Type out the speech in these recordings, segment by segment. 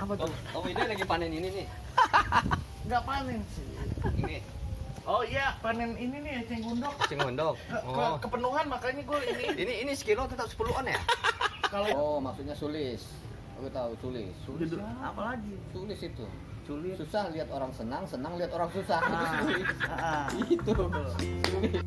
Apa tuh? Om Ida lagi panen ini nih. Nggak panen sih. Ini Oh iya, panen ini nih eceng gondok. cengondok. Oh. Kepenuhan makanya gue ini. Ini sekilo tetap 10-an ya? Kalau Oh, maksudnya sulis. Aku tahu sulis. Sulis. apa lagi? Sulis itu. Sulit. Susah lihat orang senang, senang lihat orang susah. Itu Ah. sulis. Ah. Itu. Sulis.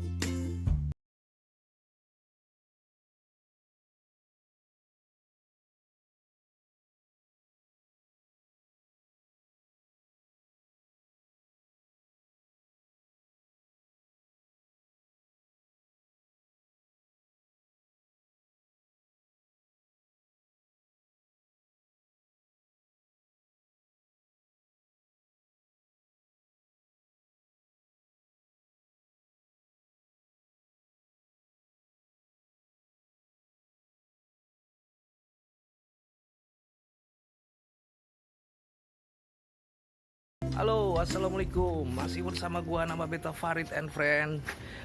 Halo, assalamualaikum. Masih bersama gua nama Beta Farid and Friend.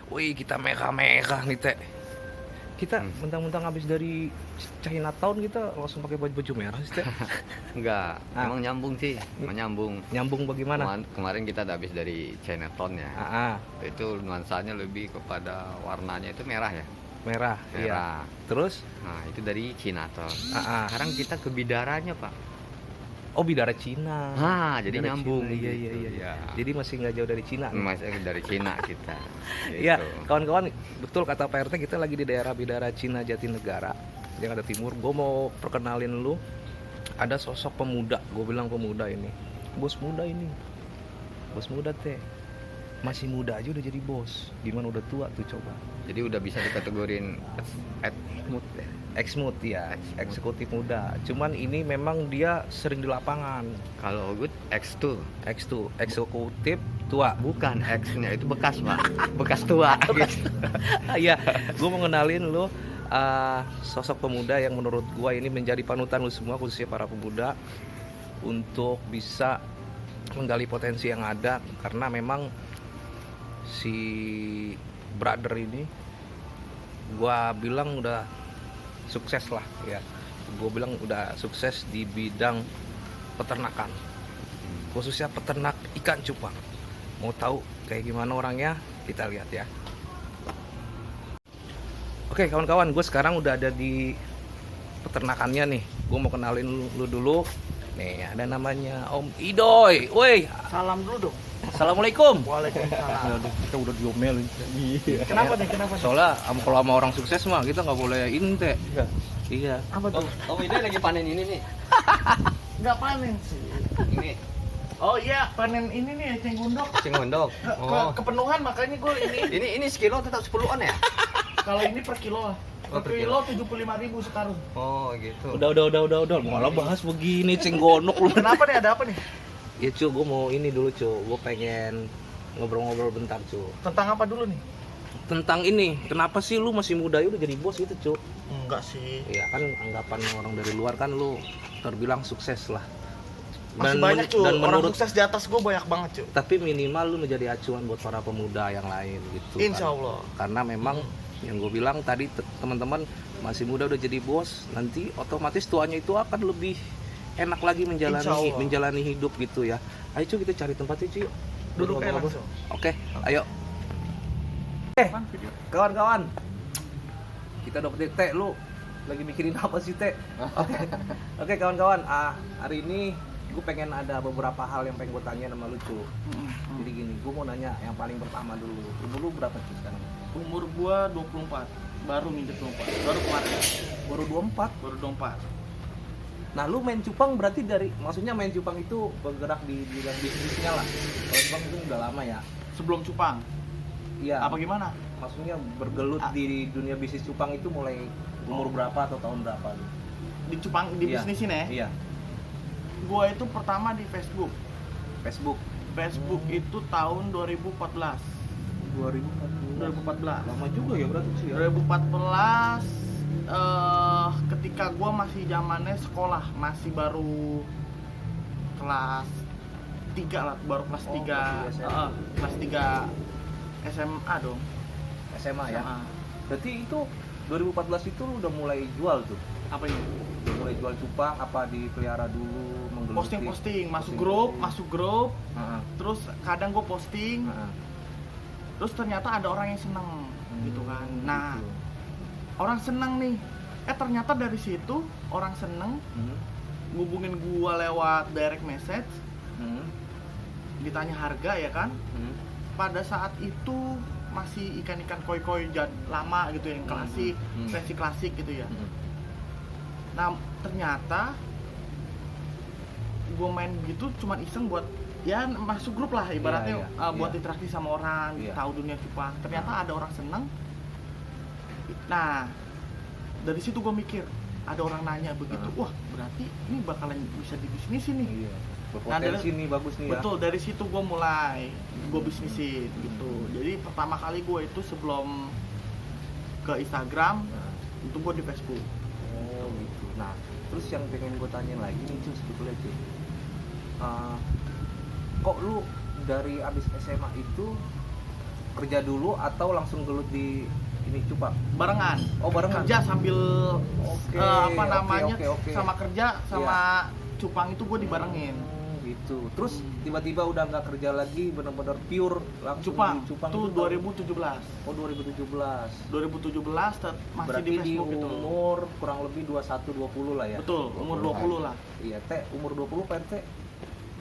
Wih, kita mekah-mekah nih teh. Kita mentang-mentang habis dari Chinatown kita langsung pakai baju merah sih teh. Enggak, Ah. emang nyambung sih. Nyambung. Nyambung bagaimana? Kemarin kita udah habis dari Chinatown ya. Itu nuansanya lebih kepada warnanya itu merah ya. Merah. Iya. Merah. Terus? Nah, itu dari Chinatown. Ah. Sekarang kita ke bidaranya, Pak. Oh, bidara Cina. Ah, jadi Bidara nyambung. Cina. Iya, gitu, iya, iya. ya. Jadi masih nggak jauh dari Cina. nih. Masih dari Cina kita. Iya, Gitu. kawan-kawan, betul kata Pak RT, kita lagi di daerah Bidara Cina Jatinegara, Jakarta Timur. Gue mau perkenalin lu, ada sosok pemuda, gue bilang pemuda ini, bos muda ini, bos muda teh, masih muda aja udah jadi bos, gimana udah tua tuh coba. Jadi udah bisa dikategorin Ex-mut ya, eksekutif muda. Cuman ini memang dia sering di lapangan. kalau good X2. Ex tuh, eksekutif tua. Bukan X-nya itu bekas, Pak. Bekas tua gitu. Iya, gue mau ngenalin lu sosok pemuda yang menurut gue ini menjadi panutan lu semua, khususnya para pemuda, untuk bisa menggali potensi yang ada, karena memang si brother ini gue bilang udah sukses lah ya. Gue bilang udah sukses di bidang peternakan, khususnya peternak ikan cupang. Mau tahu kayak gimana orangnya? Kita lihat ya. Oke kawan-kawan, gue sekarang udah ada di peternakannya nih. Gue mau kenalin lu dulu. Nih ada namanya Om Idoy. Woi, Salam dulu dong. assalamualaikum. Waalaikumsalam. Aduh, kita udah diomelin. Kenapa nih? Kenapa nih? Soalnya kalau sama orang sukses mah kita nggak boleh ini teh. Iya. Apa tuh? Om Ida lagi panen ini nih. Nggak panen sih. Ini Oh iya, panen ini nih eceng gondok. cengondok. Oh. Kepenuhan makanya gue ini. Ini sekilo tetap 10-an ya? Kalau ini per kilo. Oh, Per kilo 75.000 sekarung. Oh, gitu. Udah. Malah bahas begini cenggonok lu. Kenapa nih? Ada apa nih? Ya cu, gue mau ini dulu cu. Gue pengen ngobrol-ngobrol bentar cu. Tentang apa dulu nih? Tentang ini, kenapa sih lu masih muda ya udah jadi bos gitu cu? Enggak sih. Ya kan anggapan orang dari luar kan lu terbilang sukses lah. Masih banyak cuy. dan Orang menurut, sukses di atas gue banyak banget cuy. tapi minimal lu menjadi acuan buat para pemuda yang lain gitu. Insya kan. Allah. Karena memang yang gue bilang tadi teman-teman masih muda udah jadi bos, nanti otomatis tuanya itu akan lebih enak lagi Insya Allah. menjalani hidup gitu ya. Ayo cuy kita cari tempatnya cuy. Yuk. Duduk aja Ngobrol-ngobrol. langsung. Oke, ayo. Kawan-kawan, kita dapetin teh. Lu lagi mikirin apa sih teh? Oke kawan-kawan, hari ini gue pengen ada beberapa hal yang pengen gue tanya sama lu cu. Jadi gini, gue mau nanya yang paling pertama dulu. Umur lu berapa sih sekarang? Umur gua 24. Baru nginjek 24. Baru kemarin. Baru 24. Baru 24. Nah lu main cupang berarti maksudnya main cupang itu bergerak di bidang bisnisnya lah. Kalau cupang itu udah lama ya. Sebelum cupang. Iya. Apa gimana? Maksudnya bergelut di dunia bisnis cupang itu mulai umur berapa atau tahun berapa? Di cupang di Iya. bisnisin ya. Iya. Gua itu pertama di Facebook. Facebook. Facebook itu tahun 2014. 2014. Lama juga ya berarti sih ya. 2014 ketika gua masih zamannya sekolah, masih baru kelas 3 lah, baru kelas Oh, 3. masih SMA. Kelas 3 SMA dong. SMA ya. SMA. Berarti itu 2014 itu lu udah mulai jual tuh. Apa ini? Udah mulai jual cupang apa dipelihara dulu, menggeluti posting masuk Posting. grup Heeh. terus kadang gue posting Heeh. terus ternyata ada orang yang seneng gitu kan. Nah Gitu. orang seneng nih, ternyata dari situ orang seneng ngubungin gua lewat direct message, ditanya harga ya kan. Pada saat itu masih ikan-ikan koi-koi lama gitu yang klasik, versi klasik gitu ya. Nah ternyata gua main gitu cuman iseng buat ya masuk grup lah ibaratnya, Iya, buat iya. interaksi sama orang, Iya. tahu dunia cupang. Ternyata ada orang seneng. Nah dari situ gue mikir ada orang nanya begitu, wah berarti ini bakalan bisa dibisnisin nih. Iya. Nah, Berpotensi nih bagus nih ya. Betul, dari situ gue mulai gue bisnisin gitu. Jadi pertama kali gue itu sebelum ke Instagram Nah. itu gue di Facebook. Oh gitu. Nah, terus yang pengen gue tanya lagi nih cuy sebetulnya cuy. Kok lu dari abis SMA itu kerja dulu atau langsung gelut di ini cupang? Barengan. Oh barengan. Kerja sambil Oke, apa oke, namanya oke. sama kerja sama cupang itu gue dibarengin. Gitu. Terus tiba-tiba udah nggak kerja lagi, bener-bener pure langsung Cupang, di cupang itu itu 2017. Oh 2017. 2017 masih Berarti di Facebook di itu. umur kurang lebih 21-20 lah ya? Betul, umur 20 lah. Iya, Teh, umur 20 PRT.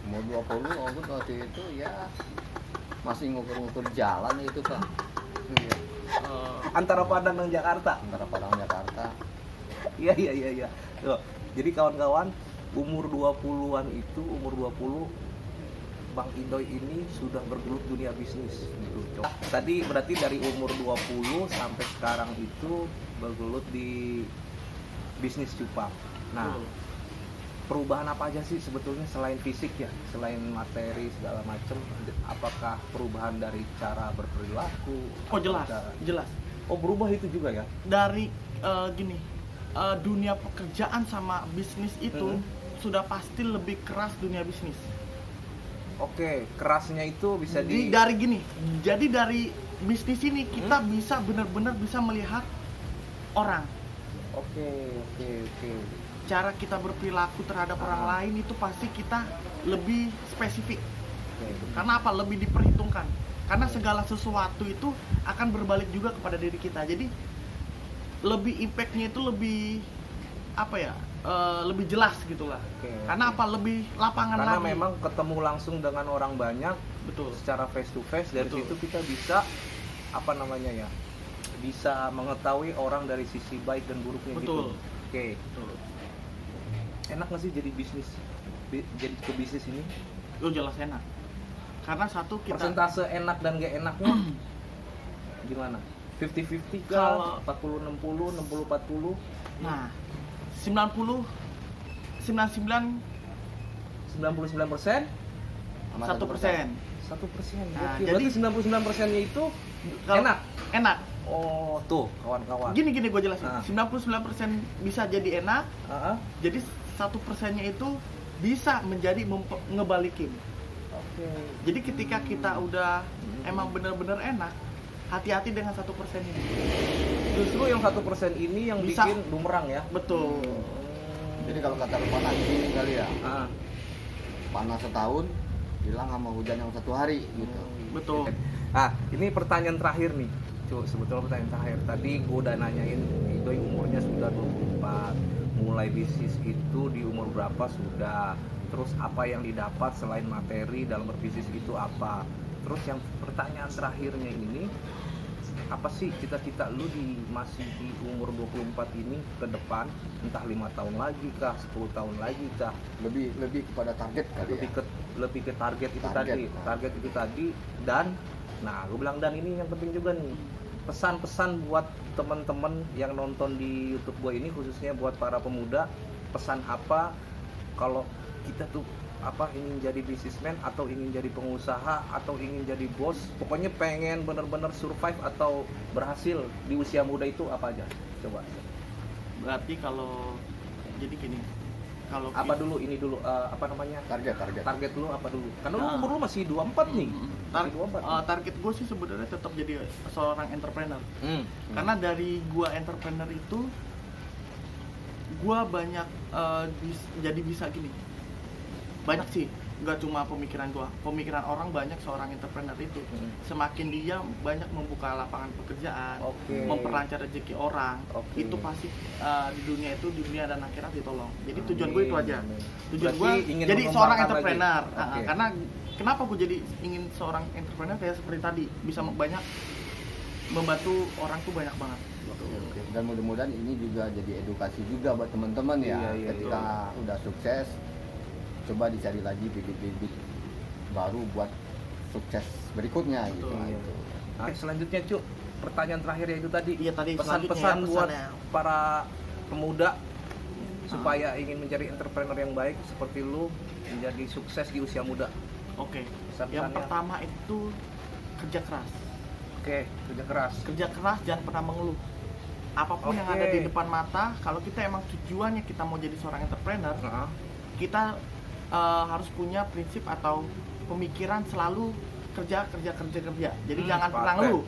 Umur 20 Ogut waktu itu ya masih ngukur-ngukur jalan itu Pak. Iya. Antara Padang dan Jakarta. Antara Padang Jakarta. Iya. Tuh. Jadi kawan-kawan, umur 20-an itu, umur 20 Bang Idoy ini sudah bergelut dunia bisnis gitu. Cok. Tadi berarti dari umur 20 sampai sekarang itu bergelut di bisnis cupang. Nah, perubahan apa aja sih sebetulnya selain fisik ya, selain materi segala macam? Apakah perubahan dari cara berperilaku? Oh jelas, Apakah- jelas. Oh berubah itu juga ya? Dari gini, dunia pekerjaan sama bisnis itu sudah pasti lebih keras dunia bisnis. Oke, kerasnya itu bisa Jadi dari gini, jadi dari bisnis ini kita bisa benar-benar bisa melihat orang. Oke. Cara kita berperilaku terhadap orang lain itu pasti kita lebih spesifik. Karena apa? Lebih diperhitungkan. Karena segala sesuatu itu akan berbalik juga kepada diri kita. Jadi lebih impactnya itu lebih apa ya? Lebih jelas gitulah. Oke. Karena apa? Lebih lapangan Karena lagi. memang ketemu langsung dengan orang banyak Betul. secara face to face, dari Betul. situ kita bisa apa namanya ya? Bisa mengetahui orang dari sisi baik dan buruknya Betul. gitu. Oke. Betul. Enak nggak sih jadi bisnis? Jadi ke bisnis ini? Lo jelas enak. Karena satu kita Persentase enak dan gak enaknya gimana? 50-50 kah? Kalau- 40-60, 60-40? nah 90 99 99%? Sama 1%. 1%. Nah, Oke, jadi- berarti 99%-nya itu Kalau- enak. Enak. Oh, tuh kawan-kawan. Gini gue jelasin. Ah. 99% bisa jadi enak. Ah, ah. Jadi 1%-nya itu bisa menjadi ngebalikin. Oke. Jadi ketika kita udah emang bener-bener enak, hati-hati dengan 1% ini. Justru yang 1% ini yang Bisa. bikin bumerang ya. Betul. Jadi kalau kata pepatah gini kali ya, Ah. panas setahun hilang sama hujan yang 1 hari gitu. Betul. Ah, ini pertanyaan terakhir nih. Cuk, sebetulnya pertanyaan terakhir. Tadi gue udah nanyain Idoy umurnya sudah 24. Mulai bisnis itu di umur berapa sudah? Terus apa yang didapat selain materi dalam berbisnis itu apa? Terus yang pertanyaan terakhirnya ini, apa sih cita-cita lu masih di umur 24 ini ke depan? Entah 5 tahun lagi kah, 10 tahun lagi kah? Lebih kepada target kali ya. Lebih ke target itu Target. tadi, target itu tadi. Dan nah gue bilang, dan ini yang penting juga nih, pesan-pesan buat teman-teman yang nonton di YouTube gue ini, khususnya buat para pemuda, pesan apa kalau kita tuh apa ingin jadi businessman atau ingin jadi pengusaha atau ingin jadi bos, pokoknya pengen bener-bener survive atau berhasil di usia muda itu apa aja? Coba. Berarti kalau jadi gini, kalau Apa dulu ini dulu apa namanya? Target. Target lu apa dulu? Karena lu Nah. umur lu masih 24 nih. Masih 24. target gue sih sebenarnya tetap jadi seorang entrepreneur. Hmm. Karena dari gua entrepreneur itu gua banyak jadi bisa gini. banyak sih, nggak cuma pemikiran gua, pemikiran orang banyak seorang entrepreneur itu. Semakin dia banyak membuka lapangan pekerjaan, Oke. memperlancar rezeki orang, Oke. itu pasti di dunia itu, dunia dan akhirat ditolong. Jadi tujuan gue itu aja. Amin. Tujuan Berarti gue ingin jadi mengembangkan seorang lagi. entrepreneur. Oke. Karena kenapa gue jadi ingin seorang entrepreneur kayak seperti tadi, bisa banyak membantu orang tuh banyak banget. Oke. Dan mudah-mudahan ini juga jadi edukasi juga buat teman-teman ya. Iya, iya, Ketika udah sukses, coba dicari lagi bibit-bibit baru buat sukses berikutnya gitu. Betul. Gitu. Nah, selanjutnya Cuk, pertanyaan terakhir yaitu tadi Iya tadi pesan-pesan selanjutnya ya, buat pesannya. para pemuda supaya ingin menjadi entrepreneur yang baik seperti lu menjadi sukses di usia muda. Oke. Pesan-pesannya. Yang pertama itu kerja keras. Oke, kerja keras. Kerja keras, jangan pernah mengeluh. Apapun yang Oke. ada di depan mata, kalau kita emang tujuannya kita mau jadi seorang entrepreneur, Heeh. kita harus punya prinsip atau pemikiran selalu kerja. Jadi jangan pernah sepakat. ngeluh.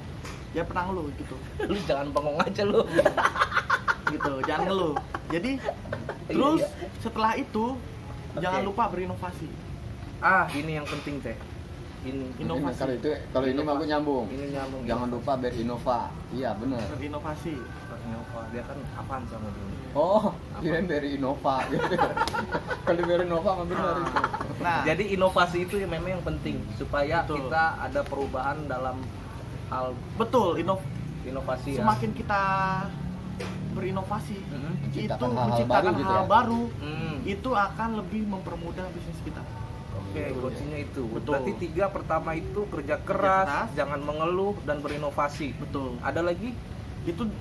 Jangan pernah ngeluh gitu. Lu jangan bengong aja lu. Gitu, jangan ngeluh. Jadi Iya, terus iya. setelah itu Oke. jangan lupa berinovasi. Ini yang penting teh. Ini Inovasi. Kalau ini mah gue nyambung. Ini nyambung. Jangan lupa berinnova. Iya benar. Berinovasi. Innova. Dia kan apaan sama dulu. Oh, kirain berinnova. Kalau berinnova mah benar itu. Nah, Jadi inovasi itu yang memang yang penting supaya Betul. kita ada perubahan dalam hal betul, inovasi ya. semakin kita berinovasi, Mhm. itu Menciptakan hal-hal menciptakan baru gitu hal ya. baru, Hmm. itu akan lebih mempermudah bisnis kita. Oke, kuncinya itu. Betul. Berarti 3 pertama itu kerja keras, jangan mengeluh dan berinovasi. Betul. Ada lagi?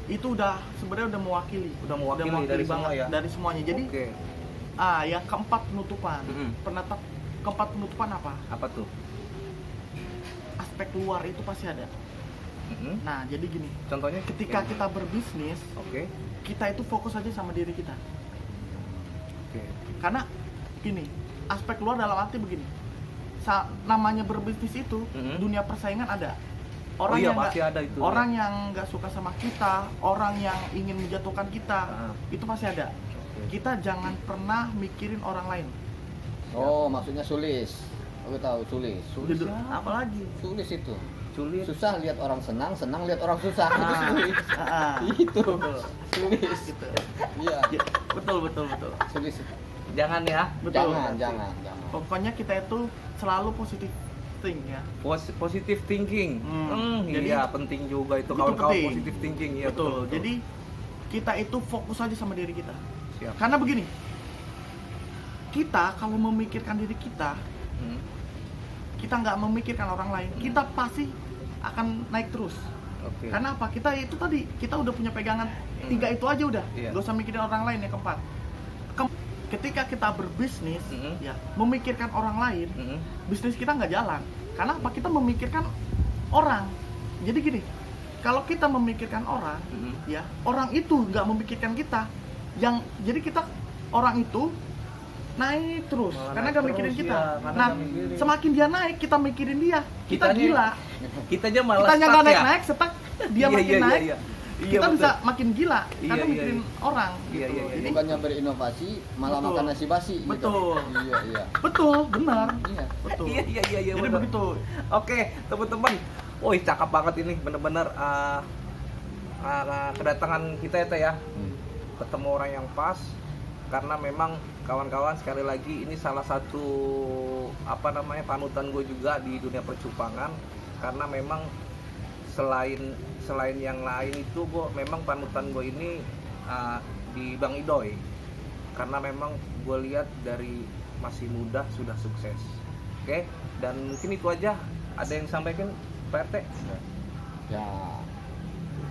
Itu udah sebenarnya udah mewakili. Udah mewakili dari semua ya? Dari semuanya. Jadi Oke. yang keempat penutupan. Mhm. Keempat penutupan apa? Apa tuh? Aspek luar itu pasti ada. Mhm. Nah, jadi gini, Contohnya ketika Yang- kita berbisnis, Oke. kita itu fokus aja sama diri kita. Oke. Karena gini, aspek luar dalam arti begini. Namanya berbisnis itu, Mhm. dunia persaingan ada. Oh iya, yang pasti nggak- ada itu. orang yang nggak suka sama kita, orang yang ingin menjatuhkan kita, Ah. itu pasti ada. Oke. Kita jangan pernah mikirin orang lain. Oh, maksudnya sulis. Aku tahu sulis. Sulis Judul- apa? apalagi? Sulis itu. Sulit. Susah lihat orang senang, senang lihat orang susah. Itu Ah, sulis. ah, Itu. betul. Sulis. Gitu. Iya. Ya, betul. Sulis. Jangan ya. Betul. Jangan. Pokoknya kita itu selalu positif think ya. Positive thinking. Jadi- Iya, penting juga itu Itu kawan-kawan penting. positive thinking ya. Betul. Jadi kita itu fokus aja sama diri kita. Siap. Karena begini, kita kalau memikirkan diri kita, Hmm. kita nggak memikirkan orang lain, kita pasti akan naik terus. Oke. Karena apa? Kita itu tadi, kita udah punya pegangan 3 itu aja udah. Iya. Gak usah mikirin orang lain yang keempat. Ketika kita berbisnis, Mhm. ya memikirkan orang lain, Mhm. bisnis kita nggak jalan. Karena apa? Kita memikirkan orang. Jadi gini, kalau kita memikirkan orang, Mhm. ya orang itu nggak memikirkan kita. Jadi kita orang itu naik terus Malah karena naik nggak mikirin terus, kita. ya, karena Nah, nggak mikirin. semakin dia naik, kita mikirin dia. Kita Kitanya- gila. Kita aja malah Kita stuck nggak ya. naik, setak dia Iya, makin iya, naik. iya. Iya, Kita betul. bisa makin gila Iya, karena iya, mikirin orang. Iya, gitu. iya, iya. Jadi Bukannya berinovasi, malah Betul. makan nasi basi. gitu. Betul. Iya. betul, benar. Iya. Betul. Iya, iya, iya, iya. Jadi bener. begitu. Oke, teman-teman. Woi, cakep banget ini, bener-bener kedatangan kita ya, Teh, ya. Ketemu orang yang pas, karena memang kawan-kawan sekali lagi ini salah satu panutan gue juga di dunia percupangan, karena memang selain yang lain itu memang panutan gue ini di Bang Idoy, karena memang gue lihat dari masih muda sudah sukses. Oke, dan mungkin itu aja. Ada yang sampaikan Pak RT? Ya,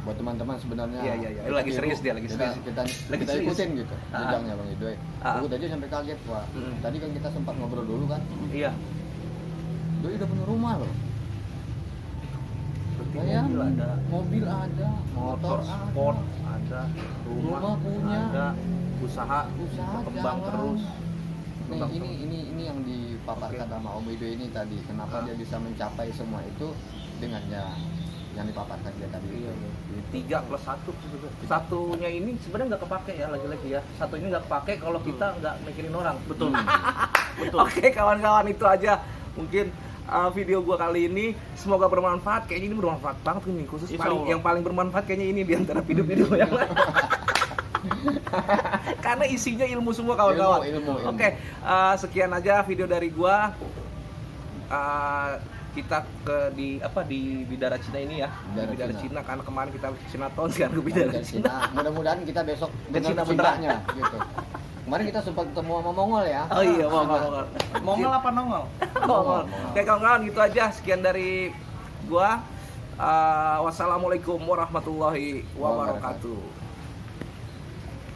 buat teman-teman sebenarnya. Iya, iya, iya. Lagi serius dia, lagi serius. Kita Lagi serius. ikutin gitu. Ah. Bidangnya Bang Idoy. Ah. Aku tadi sampai kaget, Pak. Tadi kan kita sempat ngobrol dulu kan. Iya. Doi udah punya rumah loh. Berarti Bayangin, mobil ada, mobil ada, motor sport ada, rumah punya, ada, usaha berkembang jalan. terus. Nih, Berkembang ini yang dipaparkan Oke. sama Om Ido ini tadi. Kenapa Ah. dia bisa mencapai semua itu dengan ya yang dipaparkan dia tadi. Iya, Gitu. 3 plus 1. Satunya ini sebenarnya nggak kepake ya, lagi-lagi ya. Satu ini nggak kepake kalau kita nggak mikirin orang. Betul. Betul. Oke kawan-kawan, itu aja mungkin video gua kali ini. Semoga bermanfaat. Kayaknya ini bermanfaat banget nih, khusus Insya Allah. yang paling bermanfaat kayaknya ini di antara video-video yang lain. Karena isinya ilmu semua kawan-kawan. Ilmu. Oke, sekian aja video dari gua. Kita di Bidara Cina ini ya. Bidara Bidara Cina. Cina karena kemarin kita ke Sinatron, sekarang ke Bidara Dari Cina. Cina. Mudah-mudahan kita besok Ke Cina dengar feedbacknya gitu. Kemarin kita sempat ketemu sama Mongol ya. Oh iya, Mongol. Mongol apa nongol? Mongol. Oke kawan-kawan, gitu aja. Sekian dari gua. Wassalamualaikum warahmatullahi wabarakatuh.